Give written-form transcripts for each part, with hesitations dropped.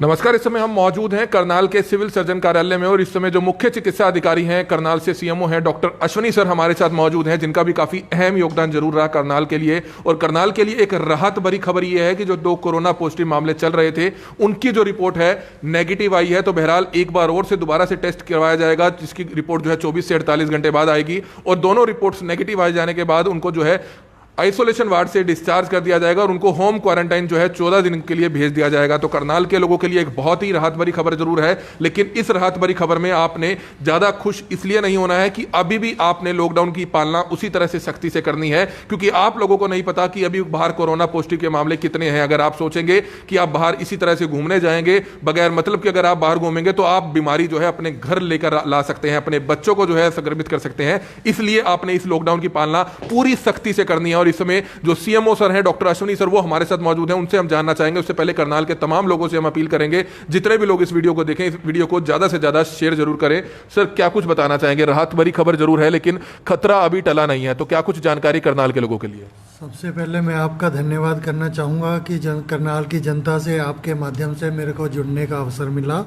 नमस्कार। इस समय हम मौजूद हैं करनाल के सिविल सर्जन कार्यालय में और इस समय जो मुख्य चिकित्सा अधिकारी हैं करनाल से सीएमओ हैं डॉक्टर अश्वनी सर हमारे साथ मौजूद हैं, जिनका भी काफी अहम योगदान जरूर रहा करनाल के लिए। और करनाल के लिए एक राहत भरी खबर यह है कि जो 2 कोरोना पॉजिटिव मामले चल रहे थे उनकी जो रिपोर्ट है नेगेटिव आई है। तो बहरहाल एक बार और से दोबारा से टेस्ट करवाया जाएगा, जिसकी रिपोर्ट जो है 24 से 48 घंटे बाद आएगी और दोनों रिपोर्ट्स नेगेटिव आ जाने के बाद उनको जो है आइसोलेशन वार्ड से डिस्चार्ज कर दिया जाएगा और उनको होम क्वारंटाइन जो है 14 दिन के लिए भेज दिया जाएगा। तो करनाल के लोगों के लिए एक बहुत ही राहत भरी खबर जरूर है, लेकिन इस राहत भरी खबर में आपने ज्यादा खुश इसलिए नहीं होना है कि अभी भी आपने लॉकडाउन की पालना उसी तरह से सख्ती से करनी है, क्योंकि आप लोगों को नहीं पता कि अभी बाहर कोरोना पॉजिटिव के मामले कितने हैं। अगर आप सोचेंगे कि आप बाहर इसी तरह से घूमने जाएंगे बगैर मतलब कि अगर आप बाहर घूमेंगे तो आप बीमारी जो है अपने घर लेकर ला सकते हैं, अपने बच्चों को जो है संक्रमित कर सकते हैं। इसलिए आपने इस लॉकडाउन की पालना पूरी सख्ती से करनी है। और इस समय जो सीएमओ सर हैं डॉक्टर अश्वनी सर वो हमारे साथ मौजूद हैं, उनसे हम जानना चाहेंगे। उससे पहले करनाल के तमाम लोगों से हम अपील करेंगे, जितने भी लोग इस वीडियो को देखें इस वीडियो को ज्यादा से ज्यादा शेयर जरूर करें। सर क्या कुछ बताना चाहेंगे? राहत भरी खबर जरूर है लेकिन खतरा अभी टला नहीं है, तो क्या कुछ जानकारी करनाल के लोगों के लिए? सबसे पहले मैं आपका धन्यवाद करना चाहूँगा कि करनाल की जनता से आपके माध्यम से मेरे को जुड़ने का अवसर मिला।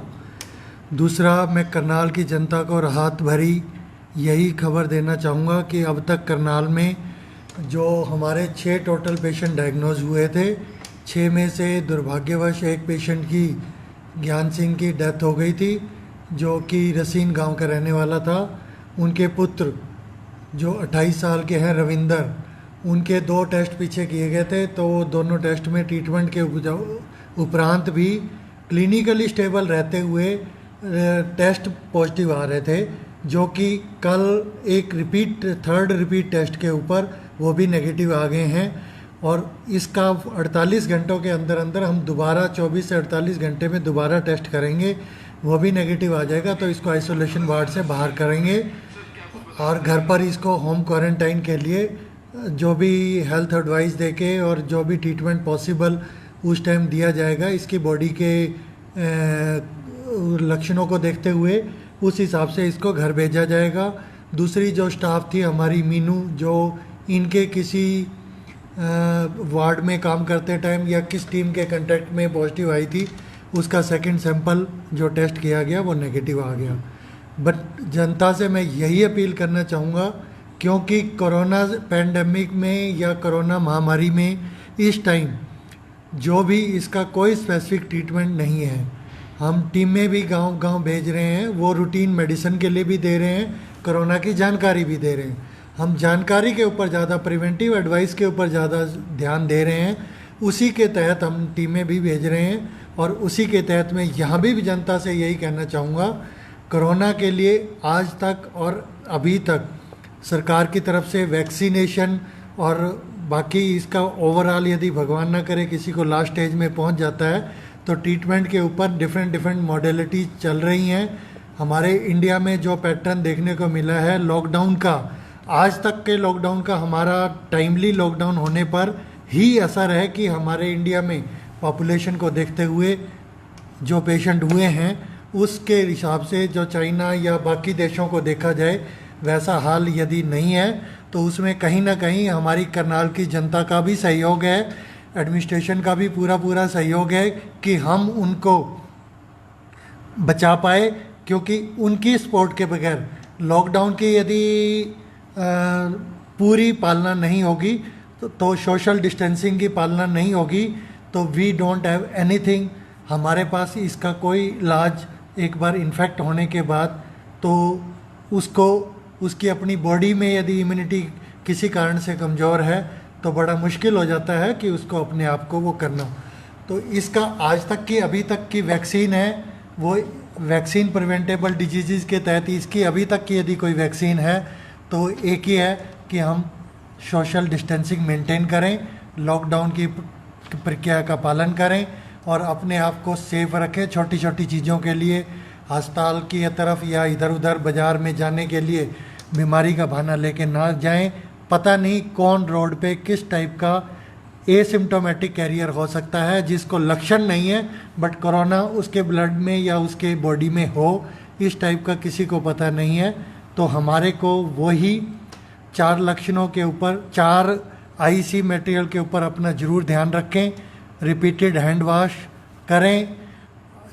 दूसरा, मैं करनाल की जनता को राहत भरी यही खबर देना चाहूँगा कि अब तक करनाल में जो हमारे 6 टोटल पेशेंट डायग्नोज हुए थे, 6 में से दुर्भाग्यवश एक पेशेंट की ज्ञान सिंह की डेथ हो गई थी, जो कि रसीन गांव का रहने वाला था। उनके पुत्र जो 28 साल के हैं रविंदर, उनके 2 टेस्ट पीछे किए गए थे, तो वो दोनों टेस्ट में ट्रीटमेंट के उपरांत भी क्लिनिकली स्टेबल रहते हुए टेस्ट पॉजिटिव आ रहे थे, जो कि कल एक थर्ड रिपीट टेस्ट के ऊपर वो भी नेगेटिव आ गए हैं। और इसका 48 घंटों के अंदर अंदर हम दोबारा 24 से 48 घंटे में दोबारा टेस्ट करेंगे, वो भी नेगेटिव आ जाएगा तो इसको आइसोलेशन वार्ड से बाहर करेंगे और घर पर इसको होम क्वारंटाइन के लिए जो भी हेल्थ एडवाइस देके और जो भी ट्रीटमेंट पॉसिबल उस टाइम दिया जाएगा, इसकी बॉडी के लक्षणों को देखते हुए उस हिसाब से इसको घर भेजा जाएगा। दूसरी जो स्टाफ थी हमारी मीनू, जो इनके किसी वार्ड में काम करते टाइम या किस टीम के कांटेक्ट में पॉजिटिव आई थी, उसका सेकंड सैंपल जो टेस्ट किया गया वो नेगेटिव आ गया। बट जनता से मैं यही अपील करना चाहूँगा, क्योंकि कोरोना पैंडेमिक में या कोरोना महामारी में इस टाइम जो भी इसका कोई स्पेसिफिक ट्रीटमेंट नहीं है, हम टीमें भी गांव-गांव भेज रहे हैं, वो रूटीन मेडिसिन के लिए भी दे रहे हैं, कोरोना की जानकारी भी दे रहे हैं। हम जानकारी के ऊपर ज़्यादा, प्रिवेंटिव एडवाइस के ऊपर ज़्यादा ध्यान दे रहे हैं, उसी के तहत हम टीमें भी भेज रहे हैं। और उसी के तहत मैं यहाँ भी जनता से यही कहना चाहूँगा, कोरोना के लिए आज तक और अभी तक सरकार की तरफ से वैक्सीनेशन और बाकी इसका ओवरऑल यदि भगवान ना करे किसी को लास्ट स्टेज में पहुँच जाता है तो ट्रीटमेंट के ऊपर डिफरेंट मॉडलिटी चल रही हैं। हमारे इंडिया में जो पैटर्न देखने को मिला है लॉकडाउन का, आज तक के लॉकडाउन का हमारा टाइमली लॉकडाउन होने पर ही असर है कि हमारे इंडिया में पॉपुलेशन को देखते हुए जो पेशेंट हुए हैं उसके हिसाब से जो चाइना या बाकी देशों को देखा जाए वैसा हाल यदि नहीं है, तो उसमें कहीं ना कहीं हमारी करनाल की जनता का भी सहयोग है, एडमिनिस्ट्रेशन का भी पूरा सहयोग है कि हम उनको बचा पाए। क्योंकि उनकी सपोर्ट के बगैर लॉकडाउन की यदि पूरी पालना नहीं होगी तो सोशल डिस्टेंसिंग की पालना नहीं होगी तो वी डोंट हैव एनीथिंग। हमारे पास इसका कोई इलाज एक बार इन्फेक्ट होने के बाद तो उसको उसकी अपनी बॉडी में यदि इम्यूनिटी किसी कारण से कमज़ोर है तो बड़ा मुश्किल हो जाता है कि उसको अपने आप को वो करना। तो इसका आज तक की अभी तक की वैक्सीन है, वो वैक्सीन प्रिवेंटेबल डिजीज़ के तहत इसकी अभी तक की यदि कोई वैक्सीन है तो एक ही है कि हम सोशल डिस्टेंसिंग मेंटेन करें, लॉकडाउन की प्रक्रिया का पालन करें और अपने आप को सेफ रखें। छोटी छोटी चीज़ों के लिए अस्पताल की तरफ या इधर उधर बाज़ार में जाने के लिए बीमारी का बहाना लेके ना जाएं। पता नहीं कौन रोड पे किस टाइप का एसिम्टोमेटिक कैरियर हो सकता है जिसको लक्षण नहीं है बट कोरोना उसके ब्लड में या उसके बॉडी में हो, इस टाइप का किसी को पता नहीं है। तो हमारे को वही 4 लक्षणों के ऊपर, 4 आईसी मटेरियल के ऊपर अपना ज़रूर ध्यान रखें। रिपीटेड हैंड वॉश करें,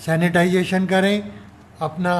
सैनिटाइजेशन करें, अपना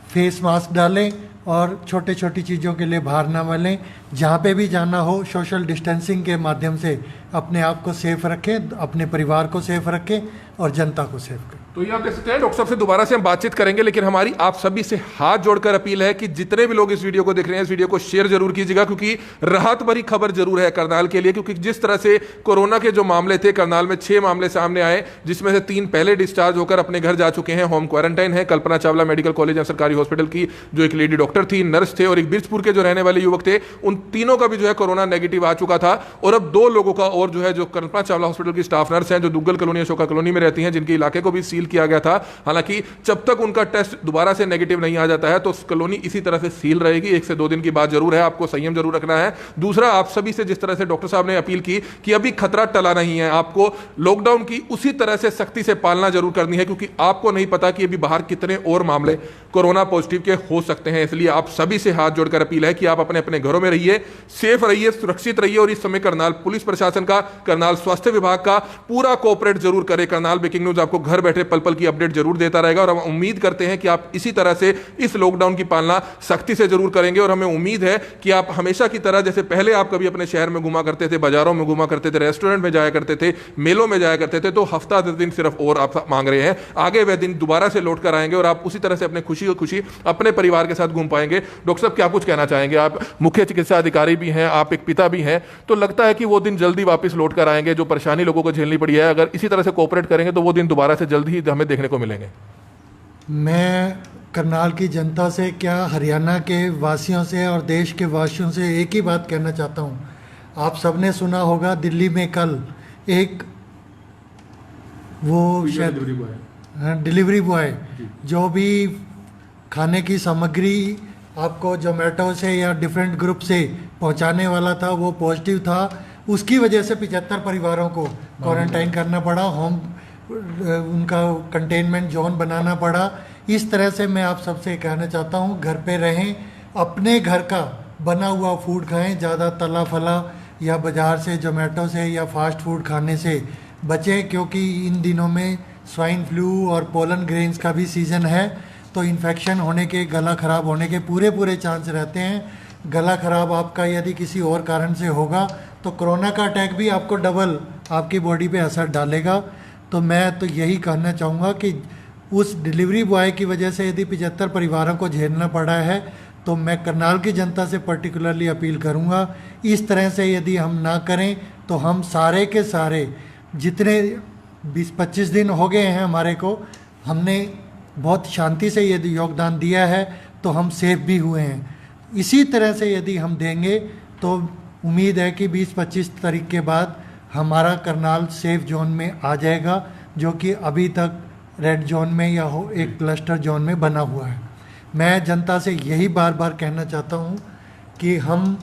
फेस मास्क डालें और छोटे छोटी चीज़ों के लिए बाहर ना मिलें। जहाँ पे भी जाना हो सोशल डिस्टेंसिंग के माध्यम से अपने आप को सेफ रखें, अपने परिवार को सेफ रखें और जनता को सेफ करें। तो ये आप देख सकते हैं, डॉक्टर साहब से दोबारा से हम बातचीत करेंगे, लेकिन हमारी आप सभी से हाथ जोड़कर अपील है कि जितने भी लोग इस वीडियो को देख रहे हैं, इस वीडियो को शेयर जरूर कीजिएगा, क्योंकि राहत भरी खबर जरूर है करनाल के लिए। क्योंकि जिस तरह से कोरोना के जो मामले थे, करनाल में 6 मामले सामने आए, जिसमें से 3 पहले डिस्चार्ज होकर अपने घर जा चुके हैं, होम क्वारंटाइन है। Kalpana Chawla medical college and सरकारी हॉस्पिटल की जो एक लेडी डॉक्टर थी, नर्स थे और एक बिरजपुर के जो रहने वाले युवक थे, उन तीनों का भी जो है कोरोना नेगेटिव आ चुका था। और अब 2 लोगों का और जो है, जो कल्पना चावला हॉस्पिटल की स्टाफ नर्स हैं, जो दुग्गल कॉलोनी अशोका कॉलोनी में रहती हैं, जिनके इलाके को भी सील किया गया था। हालांकि जब तक उनका टेस्ट दोबारा से नेगेटिव नहीं आ जाता है तो कॉलोनी इसी तरह से सील रहेगी। 1 से 2 दिन की बात जरूर है, आपको संयम जरूर रखना है। दूसरा, आप सभी से जिस तरह से डॉक्टर साहब ने अपील की कि अभी खतरा टला नहीं है, आपको लॉकडाउन की उसी तरह से सख्ती से पालना जरूर करनी है, क्योंकि आपको नहीं पता कि अभी बाहर कितने और मामले कोरोना पॉजिटिव के हो सकते हैं। इसलिए आप सभी से हाथ जोड़कर अपील है कि आप अपने अपने घरों में रहिए, सेफ रहिए, सुरक्षित रहिए। और इस समय करनाल पुलिस प्रशासन का, करनाल स्वास्थ्य विभाग का पूरा कोऑपरेट जरूर करे। करनाल ब्रेकिंग न्यूज आपको घर बैठे पल पल की अपडेट जरूर देता रहेगा और हम उम्मीद करते हैं कि आप इसी तरह से इस लॉकडाउन की पालना सख्ती से जरूर करेंगे। और हमें उम्मीद है कि आप हमेशा की तरह, जैसे पहले आप कभी अपने शहर में घुमा करते थे, बाजारों में घुमा करते थे, रेस्टोरेंट में जाया करते थे, मेलों में जाया करते थे, तो हफ्ता 10 दिन सिर्फ और आप मांग रहे हैं, आगे वह दिन दोबारा से लौट कर आएंगे और आप उसी तरह से अपने खुशी अपने परिवार के साथ घूम पाएंगे। डॉक्टर साहब, क्या कुछ कहना चाहेंगे? आप मुख्य चिकित्सा अधिकारी भी हैं, आप एक पिता भी हैं, तो लगता है कि वो दिन जल्दी वापस लौट कर आएंगे, जो परेशानी लोगों को झेलनी पड़ी है, अगर इसी तरह से कोऑपरेट करेंगे तो वो दिन दोबारा से जल्दी ही हमें देखने को मिलेंगे। मैं करनाल की जनता से, क्या हरियाणा के वासियों से और देश के वासियों से एक ही बात कहना चाहता हूँ। आप सबने सुना होगा, दिल्ली में कल एक वो शायद डिलीवरी बॉय जो भी खाने की सामग्री आपको जोमेटो से या डिफरेंट ग्रुप से पहुंचाने वाला था, वो पॉजिटिव था। उसकी वजह से 75 परिवारों को क्वारंटाइन करना पड़ा, उनका कंटेनमेंट जोन बनाना पड़ा। इस तरह से मैं आप सबसे कहना चाहता हूँ, घर पे रहें, अपने घर का बना हुआ फूड खाएं, ज़्यादा तला फला या बाज़ार से जोमेटो से या फास्ट फूड खाने से बचें, क्योंकि इन दिनों में स्वाइन फ्लू और पोलन ग्रेन्स का भी सीज़न है, तो इन्फेक्शन होने के, गला ख़राब होने के पूरे चांस रहते हैं। गला ख़राब आपका यदि किसी और कारण से होगा तो कोरोना का अटैक भी आपको डबल आपकी बॉडी पे असर डालेगा। तो मैं तो यही कहना चाहूँगा कि उस डिलीवरी बॉय की वजह से यदि 75 परिवारों को झेलना पड़ा है, तो मैं करनाल की जनता से पर्टिकुलरली अपील करूँगा, इस तरह से यदि हम ना करें तो हम सारे के सारे, जितने 20-25 दिन हो गए हैं हमारे को, हमने बहुत शांति से यदि योगदान दिया है तो हम सेफ भी हुए हैं। इसी तरह से यदि हम देंगे तो उम्मीद है कि 20-25 तारीख के बाद हमारा करनाल सेफ जोन में आ जाएगा, जो कि अभी तक रेड जोन में या एक क्लस्टर जोन में बना हुआ है। मैं जनता से यही बार बार कहना चाहता हूँ कि हम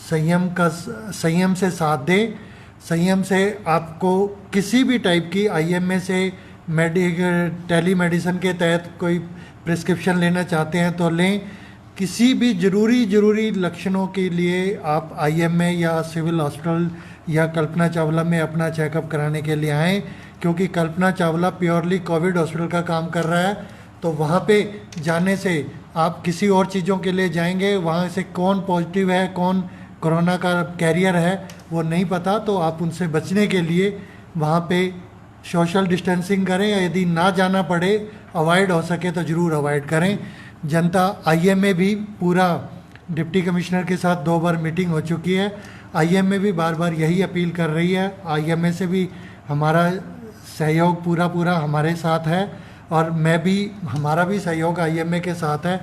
संयम से साथ दें। संयम से आपको किसी भी टाइप की IMA से टेली मेडिसिन के तहत कोई प्रिस्क्रिप्शन लेना चाहते हैं तो लें। किसी भी ज़रूरी लक्षणों के लिए आप IMA या सिविल हॉस्पिटल या कल्पना चावला में अपना चेकअप कराने के लिए आएँ, क्योंकि Kalpana Chawla purely Covid hospital का काम कर रहा है। तो वहाँ पे जाने से आप किसी और चीज़ों के लिए जाएंगे, वहाँ से कौन पॉजिटिव है, कौन कोरोना का कैरियर है, वो नहीं पता। तो आप उनसे बचने के लिए वहाँ पे सोशल डिस्टेंसिंग करें, या यदि ना जाना पड़े, अवॉइड हो सके तो ज़रूर अवॉइड करें। जनता IMA भी पूरा डिप्टी कमिश्नर के साथ 2 बार मीटिंग हो चुकी है। IMA भी बार बार यही अपील कर रही है। IMA से भी हमारा सहयोग पूरा हमारे साथ है, और हमारा भी सहयोग IMA के साथ है।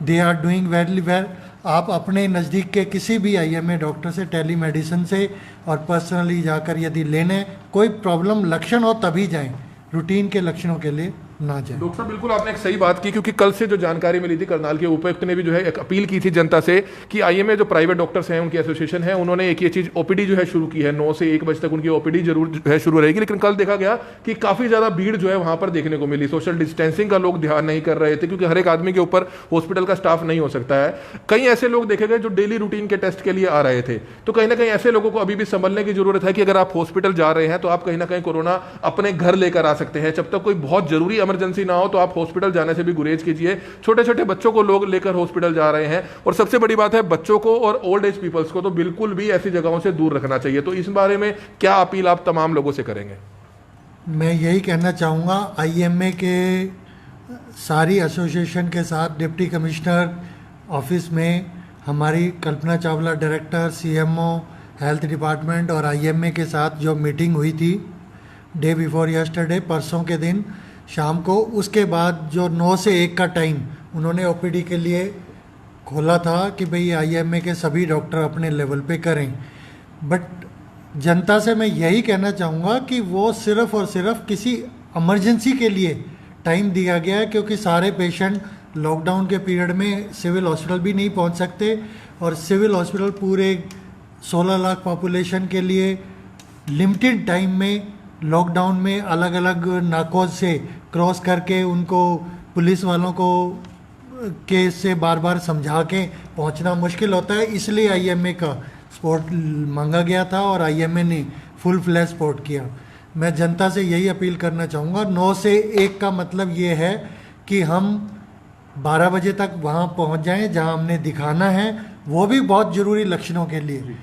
They are doing very well. आप अपने नज़दीक के किसी भी IMA डॉक्टर से, टेली मेडिसिन से और पर्सनली जाकर यदि लेने कोई प्रॉब्लम लक्षण हो तभी जाएं, रूटीन के लक्षणों के लिए ना जाए। डॉक्टर साहब बिल्कुल आपने एक सही बात की, क्योंकि कल से जो जानकारी मिली थी करनाल के उपायुक्त ने भी जो है एक अपील की थी जनता से कि आईएमए जो प्राइवेट डॉक्टर्स हैं उनकी एसोसिएशन है, उन्होंने एक ये चीज ओपीडी जो है शुरू की है, 9 से 1 बजे तक उनकी ओपीडी जरूर जो है शुरू रहेगी। लेकिन कल देखा गया कि काफी ज्यादा भीड़ जो है वहां पर देखने को मिली, सोशल डिस्टेंसिंग का लोग ध्यान नहीं कर रहे थे, क्योंकि हर एक आदमी के ऊपर हॉस्पिटल का स्टाफ नहीं हो सकता है। कई ऐसे लोग देखे गए जो डेली रूटीन के टेस्ट के लिए आ रहे थे, तो कहीं ना कहीं ऐसे लोगों को अभी भी संभलने की जरूरत है कि अगर आप हॉस्पिटल जा रहे हैं तो आप कहीं ना कहीं कोरोना अपने घर लेकर आ सकते हैं। जब तक कोई बहुत जरूरी इमरजेंसी ना हो तो आप हॉस्पिटल जाने से भी गुरेज कीजिए। छोटे छोटे बच्चों को लोग लेकर हॉस्पिटल जा रहे हैं, और सबसे बड़ी बात है बच्चों को और ओल्ड एज पीपल्स को तो बिल्कुल भी ऐसी जगहों से दूर रखना चाहिए। तो इस बारे में क्या अपील आप तमाम लोगों से करेंगे? मैं यही कहना चाहूँगा, आईएमए के सारी एसोसिएशन के साथ डिप्टी कमिश्नर ऑफिस में हमारी Kalpana Chawla director, CMO, health department और आईएमए के साथ जो मीटिंग हुई थी डे बिफोर यस्टरडे, परसों के दिन शाम को, उसके बाद जो 9 से 1 का टाइम उन्होंने ओपीडी के लिए खोला था कि भाई आईएमए के सभी डॉक्टर अपने लेवल पे करें। बट जनता से मैं यही कहना चाहूँगा कि वो सिर्फ़ और सिर्फ किसी इमरजेंसी के लिए टाइम दिया गया है, क्योंकि सारे पेशेंट लॉकडाउन के पीरियड में सिविल हॉस्पिटल भी नहीं पहुँच सकते, और सिविल हॉस्पिटल पूरे 16 लाख पॉपुलेशन के लिए लिमिटेड टाइम में लॉकडाउन में अलग अलग नाकों से क्रॉस करके उनको पुलिस वालों को के से बार बार समझा के पहुंचना मुश्किल होता है। इसलिए आईएमए का सपोर्ट मांगा गया था और आईएमए ने फुल फ्लैश सपोर्ट किया। मैं जनता से यही अपील करना चाहूँगा, 9 से 1 का मतलब ये है कि हम 12 बजे तक वहाँ पहुँच जाएं जहाँ हमने दिखाना है, वो भी बहुत ज़रूरी लक्षणों के लिए,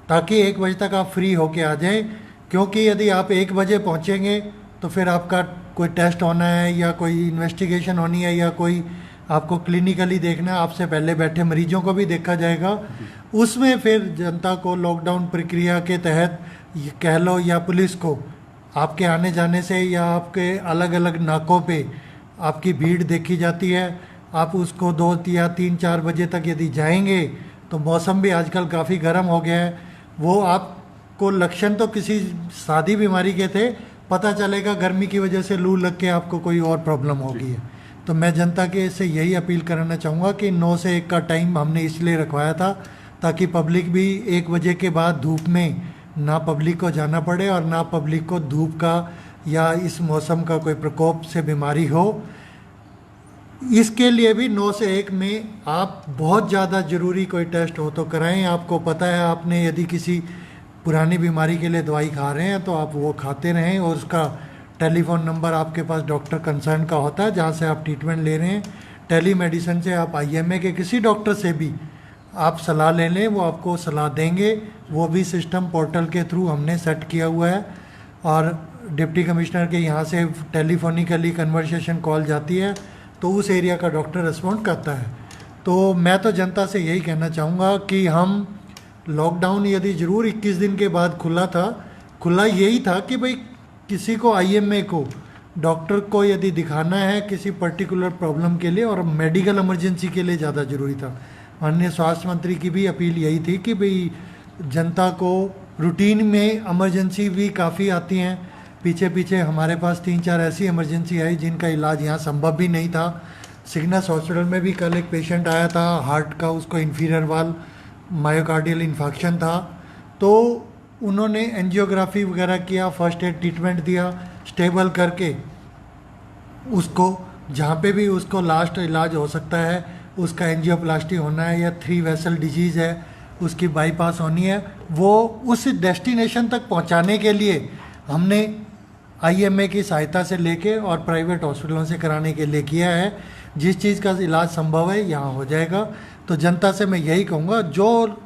ताकि 1 बजे तक आप फ्री होके आ जाएं। क्योंकि यदि आप 1 बजे पहुँचेंगे तो फिर आपका कोई टेस्ट होना है या कोई इन्वेस्टिगेशन होनी है या कोई आपको क्लिनिकली देखना है, आपसे पहले बैठे मरीजों को भी देखा जाएगा। उसमें फिर जनता को लॉकडाउन प्रक्रिया के तहत कह लो या पुलिस को आपके आने जाने से या आपके अलग अलग नाकों पे आपकी भीड़ देखी जाती है। आप उसको 2 या 3, 4 बजे तक यदि जाएंगे तो मौसम भी आजकल काफ़ी गर्म हो गया है, वो आपको लक्षण तो किसी सादी बीमारी के थे, पता चलेगा गर्मी की वजह से लू लग के आपको कोई और प्रॉब्लम होगी है। तो मैं जनता के से यही अपील करना चाहूँगा कि 9 से 1 का टाइम हमने इसलिए रखवाया था ताकि पब्लिक भी 1 बजे के बाद धूप में ना पब्लिक को जाना पड़े और ना पब्लिक को धूप का या इस मौसम का कोई प्रकोप से बीमारी हो। इसके लिए भी 9 से 1 में आप बहुत ज़्यादा ज़रूरी कोई टेस्ट हो तो कराएं। आपको पता है, आपने यदि किसी पुरानी बीमारी के लिए दवाई खा रहे हैं तो आप वो खाते रहें, और उसका टेलीफोन नंबर आपके पास डॉक्टर कंसर्न का होता है जहाँ से आप ट्रीटमेंट ले रहे हैं। टेली मेडिसिन से आप आईएमए के किसी डॉक्टर से भी आप सलाह ले लें, वो आपको सलाह देंगे। वो भी सिस्टम पोर्टल के थ्रू हमने सेट किया हुआ है, और डिप्टी कमिश्नर के यहाँ से टेलीफोनिकली कन्वर्सेशन कॉल जाती है तो उस एरिया का डॉक्टर रिस्पॉन्ड करता है। तो मैं तो जनता से यही कहना चाहूँगा कि हम लॉकडाउन यदि ज़रूर 21 दिन के बाद खुला यही था कि भाई किसी को आईएमए को डॉक्टर को यदि दिखाना है किसी पर्टिकुलर प्रॉब्लम के लिए और मेडिकल इमरजेंसी के लिए ज़्यादा ज़रूरी था। माननीय स्वास्थ्य मंत्री की भी अपील यही थी कि भाई जनता को रूटीन में इमरजेंसी भी काफ़ी आती हैं। पीछे हमारे पास 3-4 ऐसी इमरजेंसी आई जिनका इलाज यहाँ संभव भी नहीं था। सिग्नस हॉस्पिटल में भी कल एक पेशेंट आया था, हार्ट का उसको इन्फीरियर वाल मायोकार्डियल इन्फेक्शन था, तो उन्होंने एंजियोग्राफी वगैरह किया, फर्स्ट एड ट्रीटमेंट दिया, स्टेबल करके उसको जहाँ पे भी उसको लास्ट इलाज हो सकता है, उसका एंजियोप्लास्टी होना है या 3 वेसल डिजीज़ है उसकी बाईपास होनी है, वो उस डेस्टिनेशन तक पहुँचाने के लिए हमने आईएमए की सहायता से लेके और प्राइवेट हॉस्पिटलों से कराने के लिए किया है। जिस चीज़ का इलाज संभव है यहाँ हो जाएगा। तो जनता से मैं यही कहूँगा, जो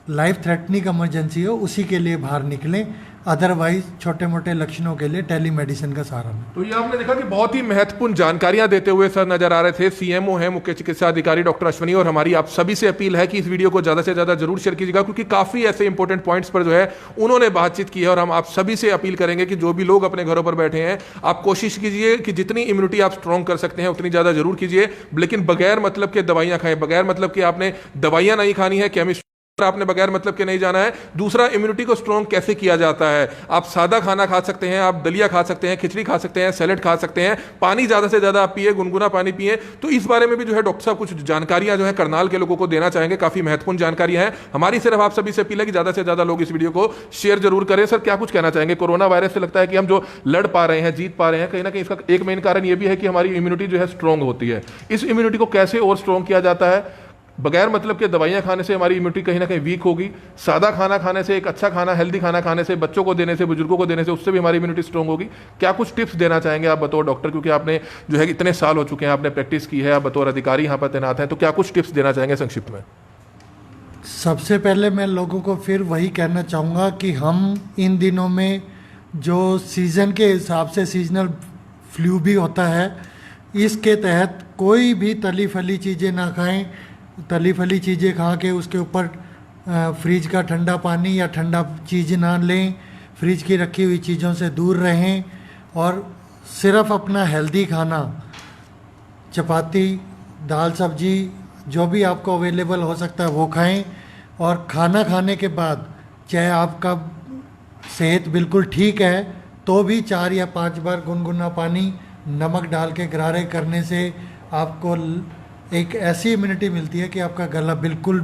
लाइफ थ्रेटनिंग इमरजेंसी हो उसी के लिए बाहर निकलें, अदरवाइज छोटे मोटे लक्षणों के लिए टेली मेडिसिन का सहारा लें। तो ये आपने देखा कि बहुत ही महत्वपूर्ण जानकारियां देते हुए सर नजर आ रहे थे। सीएमओ है मुख्य चिकित्सा अधिकारी डॉक्टर अश्वनी, और हमारी आप सभी से अपील है कि इस वीडियो को ज्यादा से ज्यादा जरूर शेयर कीजिएगा, क्योंकि काफी ऐसे इंपॉर्टेंट पॉइंट्स पर जो है उन्होंने बातचीत की है। और हम आप सभी से अपील करेंगे कि जो भी लोग अपने घरों पर बैठे हैं, आप कोशिश कीजिए कि जितनी इम्यूनिटी आप स्ट्रॉन्ग कर सकते हैं उतनी ज्यादा जरूर कीजिए, लेकिन बगैर मतलब के दवाइयां खाएं, बगैर मतलब कि आपने दवाइयां नहीं खानी है। केमिस्ट आपने बगैर मतलब के नहीं जाना है। दूसरा, इम्यूनिटी को स्ट्रॉन्ग कैसे किया जाता है। आप सादा खाना खा सकते हैं, आप दलिया खा सकते हैं, खिचड़ी खा सकते हैं, सैलेड खा सकते हैं, पानी ज्यादा से ज्यादा आप पिए, गुनगुना पानी पिए। तो इस बारे में भी जो है डॉक्टर साहब कुछ जानकारियां जो है करनाल के लोगों को देना चाहेंगे, काफी महत्वपूर्ण जानकारियां हैं। हमारी सिर्फ आप सभी से अपील है कि ज्यादा से ज्यादा लोग इस वीडियो को शेयर जरूर करें। सर, क्या कुछ कहना चाहेंगे। कोरोना वायरस से लगता है कि हम जो लड़ पा रहे हैं, जीत पा रहे हैं, कहीं ना कहीं इसका एक मेन कारण यह भी है कि हमारी इम्यूनिटी जो है स्ट्रॉन्ग होती है। इस इम्यूनिटी को कैसे और स्ट्रॉन्ग किया जाता है। बगैर मतलब के दवाइयां खाने से हमारी इम्यूनिटी कहीं ना कहीं वीक होगी। सादा खाना खाने से, एक अच्छा खाना, हेल्दी खाना खाने से, बच्चों को देने से, बुजुर्गों को देने से, उससे भी हमारी इम्यूनिटी स्ट्रॉन्ग होगी। क्या कुछ टिप्स देना चाहेंगे आप बतौर डॉक्टर, क्योंकि आपने जो है इतने साल हो चुके हैं, आपने प्रैक्टिस की है, आप बतौर अधिकारी यहाँ पर तैनात हैं, तो क्या कुछ टिप्स देना चाहेंगे संक्षिप्त में। सबसे पहले मैं लोगों को फिर वही कहना चाहूँगा कि हम इन दिनों में जो सीज़न के हिसाब से सीजनल फ्लू भी होता है, इसके तहत कोई भी तली फली चीज़ें ना खाएं। तली फली चीज़ें खा के उसके ऊपर फ्रिज का ठंडा पानी या ठंडा चीज़ ना लें। फ्रिज की रखी हुई चीज़ों से दूर रहें और सिर्फ अपना हेल्दी खाना, चपाती, दाल, सब्जी, जो भी आपको अवेलेबल हो सकता है वो खाएं। और खाना खाने के बाद चाहे आपका सेहत बिल्कुल ठीक है तो भी 4 या 5 बार गुनगुना पानी नमक डाल के गरारे करने से आपको एक ऐसी इम्यूनिटी मिलती है कि आपका गला बिल्कुल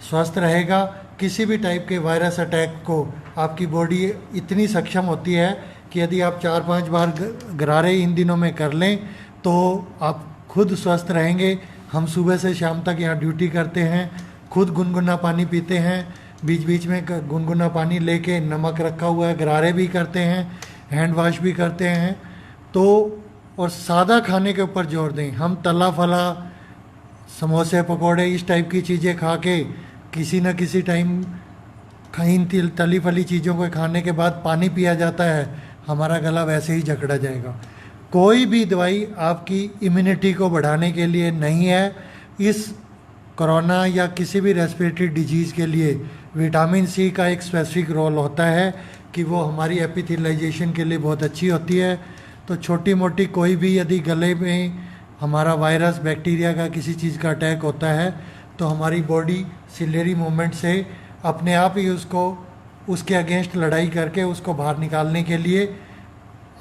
स्वस्थ रहेगा। किसी भी टाइप के वायरस अटैक को आपकी बॉडी इतनी सक्षम होती है कि यदि आप 4-5 बार गरारे इन दिनों में कर लें तो आप खुद स्वस्थ रहेंगे। हम सुबह से शाम तक यहाँ ड्यूटी करते हैं, खुद गुनगुना पानी पीते हैं, बीच बीच में गुनगुना पानी लेके नमक रखा हुआ है, गरारे भी करते हैं, हैंड वॉश भी करते हैं। तो और सादा खाने के ऊपर जोर दें। हम तला फला, समोसे, पकोड़े, इस टाइप की चीज़ें खा के किसी न किसी टाइम इन तली फली चीज़ों को खाने के बाद पानी पिया जाता है, हमारा गला वैसे ही जकड़ा जाएगा। कोई भी दवाई आपकी इम्यूनिटी को बढ़ाने के लिए नहीं है। इस कोरोना या किसी भी रेस्पिरेटरी डिजीज़ के लिए विटामिन सी का एक स्पेसिफिक रोल होता है कि वो हमारी एपिथेलाइजेशन के लिए बहुत अच्छी होती है। तो छोटी मोटी कोई भी यदि गले में हमारा वायरस, बैक्टीरिया का किसी चीज़ का अटैक होता है तो हमारी बॉडी सिलेरी मूवमेंट से अपने आप ही उसके अगेंस्ट लड़ाई करके उसको बाहर निकालने के लिए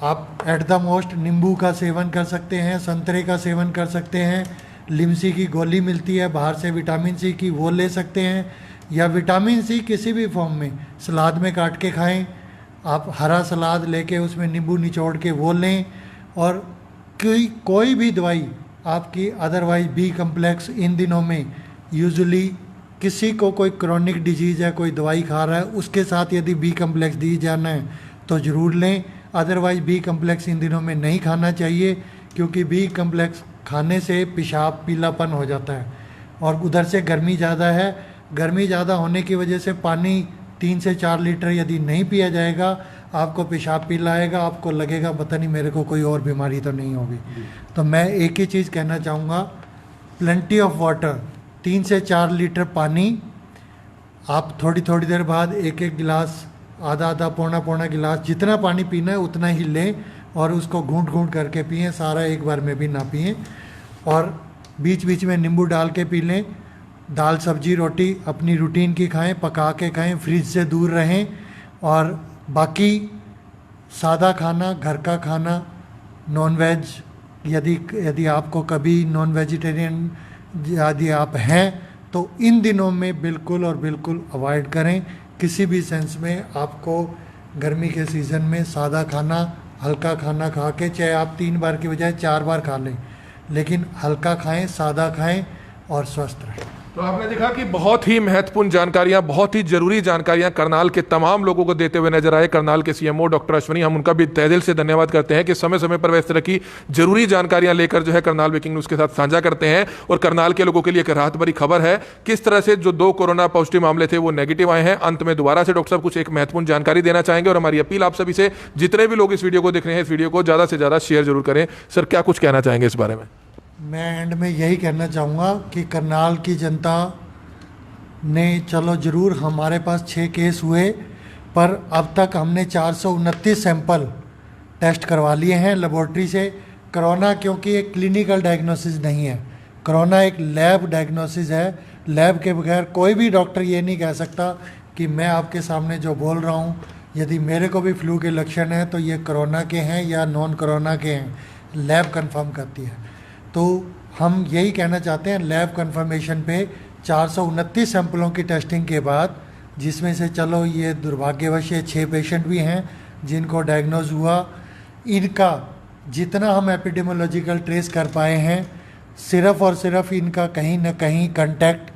आप एट द मोस्ट नींबू का सेवन कर सकते हैं, संतरे का सेवन कर सकते हैं, लिमसी की गोली मिलती है बाहर से विटामिन सी की, वो ले सकते हैं, या विटामिन सी किसी भी फॉर्म में सलाद में काट के खाएं। आप हरा सलाद लेके उसमें नींबू निचोड़ के वो लें। और कोई भी दवाई आपकी अदरवाइज बी कम्प्लेक्स इन दिनों में यूजुअली किसी को कोई क्रोनिक डिजीज़ है, कोई दवाई खा रहा है, उसके साथ यदि बी कम्प्लेक्स दी जाना है तो ज़रूर लें। अदरवाइज बी कम्प्लेक्स इन दिनों में नहीं खाना चाहिए, क्योंकि बी कम्प्लेक्स खाने से पेशाब पीलापन हो जाता है। और उधर से गर्मी ज़्यादा है, गर्मी ज़्यादा होने की वजह से पानी 3 से 4 लीटर यदि नहीं पिया जाएगा, आपको पेशाब पीला आएगा, आपको लगेगा पता नहीं मेरे को कोई और बीमारी तो नहीं होगी। तो मैं एक ही चीज़ कहना चाहूँगा, प्लेंटी ऑफ वाटर, 3 से 4 लीटर पानी आप थोड़ी थोड़ी देर बाद एक एक गिलास, आधा आधा, पौना पौना गिलास, जितना पानी पीना है उतना ही लें और उसको घूंट घूंट करके पिएं, सारा एक बार में भी ना पिएं। और बीच बीच में नींबू डाल के पी लें। दाल, सब्जी, रोटी अपनी रूटीन की खाएं, पका के खाएं, फ्रिज से दूर रहें। और बाकी सादा खाना, घर का खाना, नॉन वेज, यदि आपको कभी नॉन वेजिटेरियन यदि आप हैं तो इन दिनों में बिल्कुल और बिल्कुल अवॉइड करें। किसी भी सेंस में आपको गर्मी के सीज़न में सादा खाना, हल्का खाना खा के, चाहे आप 3 बार की बजाय 4 बार खा लें, लेकिन हल्का खाएं, सादा खाएं और स्वस्थ रहें। तो आपने देखा कि बहुत ही महत्वपूर्ण जानकारियां, बहुत ही जरूरी जानकारियां करनाल के तमाम लोगों को देते हुए नजर आए करनाल के सीएमओ डॉक्टर अश्वनी। हम उनका भी तहे दिल से धन्यवाद करते हैं कि समय समय पर वह इस तरह की जरूरी जानकारियां लेकर जो है करनाल ब्रेकिंग न्यूज के साथ साझा करते हैं। और करनाल के लोगों के लिए एक राहत भरी खबर है, किस तरह से जो 2 कोरोना पॉजिटिव मामले थे वो नेगेटिव आए हैं। अंत में दोबारा से डॉक्टर साहब कुछ एक महत्वपूर्ण जानकारी देना चाहेंगे और हमारी अपील आप सभी से, जितने भी लोग इस वीडियो को देख रहे हैं, इस वीडियो को ज्यादा से ज्यादा शेयर जरूर करें। सर, क्या कुछ कहना चाहेंगे इस बारे में। मैं एंड में यही कहना चाहूँगा कि करनाल की जनता ने, चलो ज़रूर हमारे पास 6 केस हुए, पर अब तक हमने 429 सैंपल टेस्ट करवा लिए हैं लेबॉर्ट्री से। कोरोना क्योंकि एक क्लिनिकल डायग्नोसिस नहीं है, कोरोना एक लैब डायग्नोसिस है, लैब के बगैर कोई भी डॉक्टर ये नहीं कह सकता कि मैं आपके सामने जो बोल रहा हूँ, यदि मेरे को भी फ्लू के लक्षण हैं तो ये कोरोना के हैं या नॉन कोरोना के हैं, लैब कंफर्म करती है। तो हम यही कहना चाहते हैं, लैब कंफर्मेशन पे 429 सैंपलों की टेस्टिंग के बाद, जिसमें से चलो ये दुर्भाग्यवश ये 6 पेशेंट भी हैं जिनको डायग्नोज हुआ, इनका जितना हम एपिडेमियोलॉजिकल ट्रेस कर पाए हैं, सिर्फ और सिर्फ इनका कहीं ना कहीं कांटेक्ट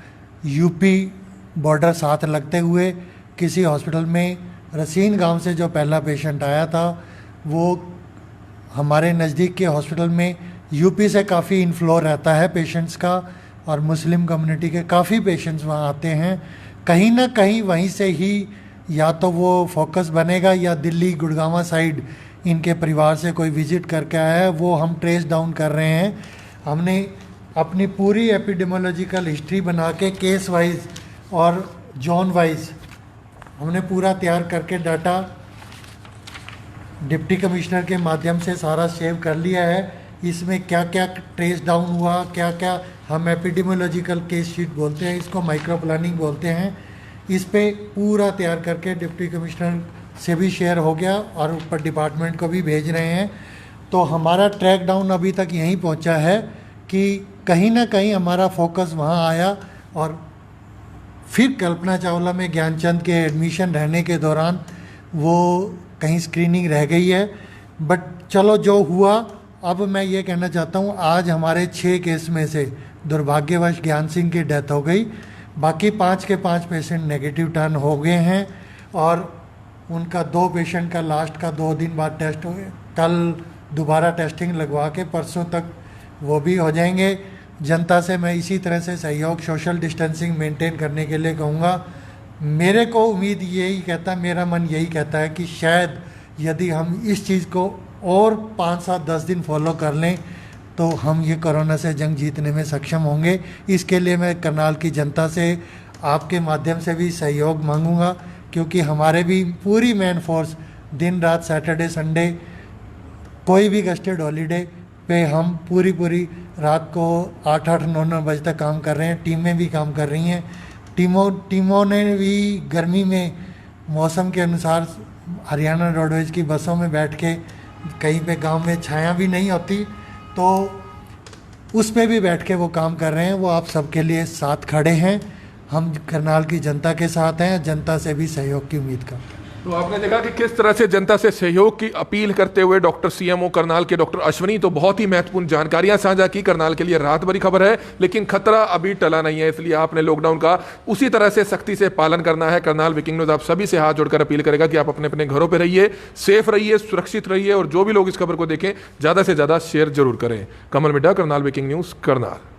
यूपी बॉर्डर साथ लगते हुए किसी हॉस्पिटल में रसीन गांव से जो पहला पेशेंट आया था, वो हमारे नज़दीक के हॉस्पिटल में यूपी से काफ़ी इनफ्लो रहता है पेशेंट्स का, और मुस्लिम कम्युनिटी के काफ़ी पेशेंट्स वहाँ आते हैं। कहीं ना कहीं वहीं से ही या तो वो फोकस बनेगा या दिल्ली गुड़गांव साइड इनके परिवार से कोई विजिट करके आया है, वो हम ट्रेस डाउन कर रहे हैं। हमने अपनी पूरी एपिडेमियोलॉजिकल हिस्ट्री बना के केस वाइज और जोन वाइज हमने पूरा तैयार करके डाटा डिप्टी कमिश्नर के माध्यम से सारा सेव कर लिया है। इसमें क्या क्या ट्रेस डाउन हुआ, क्या क्या हम एपिडेमियोलॉजिकल केस शीट बोलते हैं, इसको माइक्रो प्लानिंग बोलते हैं, इस पे पूरा तैयार करके डिप्टी कमिश्नर से भी शेयर हो गया और ऊपर डिपार्टमेंट को भी भेज रहे हैं। तो हमारा ट्रैक डाउन अभी तक यहीं पहुंचा है कि कहीं ना कहीं हमारा फोकस वहां आया, और फिर कल्पना चावला में ज्ञानचंद के एडमिशन रहने के दौरान वो कहीं स्क्रीनिंग रह गई है। बट चलो जो हुआ, अब मैं ये कहना चाहता हूँ, आज हमारे 6 केस में से दुर्भाग्यवश ज्ञान सिंह की डेथ हो गई, बाकी 5 के 5 पेशेंट नेगेटिव टर्न हो गए हैं, और उनका 2 पेशेंट का लास्ट का 2 दिन बाद टेस्ट हो गए। कल दोबारा टेस्टिंग लगवा के परसों तक वो भी हो जाएंगे। जनता से मैं इसी तरह से सहयोग, सोशल डिस्टेंसिंग मेंटेन करने के लिए कहूँगा। मेरे को उम्मीद यही कहता है, मेरा मन यही कहता है कि शायद यदि हम इस चीज़ को और 5, 7, 10 दिन फॉलो कर लें तो हम ये कोरोना से जंग जीतने में सक्षम होंगे। इसके लिए मैं करनाल की जनता से आपके माध्यम से भी सहयोग मांगूंगा, क्योंकि हमारे भी पूरी मैन फोर्स दिन रात सैटरडे संडे कोई भी गस्टेड हॉलीडे पे हम पूरी रात को 8-8, 9-9 बजे तक काम कर रहे हैं। टीमें भी काम कर रही हैं। टीमों ने भी गर्मी में मौसम के अनुसार हरियाणा रोडवेज की बसों में बैठ के, कहीं पे गांव में छाया भी नहीं होती तो उस पे भी बैठ के वो काम कर रहे हैं। वो आप सबके लिए साथ खड़े हैं। हम करनाल की जनता के साथ हैं, जनता से भी सहयोग की उम्मीद करते हैं। तो आपने देखा कि किस तरह से जनता से सहयोग की अपील करते हुए डॉक्टर सीएमओ करनाल के डॉक्टर अश्वनी तो बहुत ही महत्वपूर्ण जानकारियां साझा की। करनाल के लिए रात भरी खबर है, लेकिन खतरा अभी टला नहीं है, इसलिए आपने लॉकडाउन का उसी तरह से सख्ती से पालन करना है। करनाल विकिंग न्यूज आप सभी से हाथ जोड़कर अपील करेगा कि आप अपने अपने घरों पर रहिए, सेफ रहिए, सुरक्षित रहिए, और जो भी लोग इस खबर को देखें ज्यादा से ज्यादा शेयर जरूर करें। कमल मिड्डा, करनाल विकिंग न्यूज, करनाल।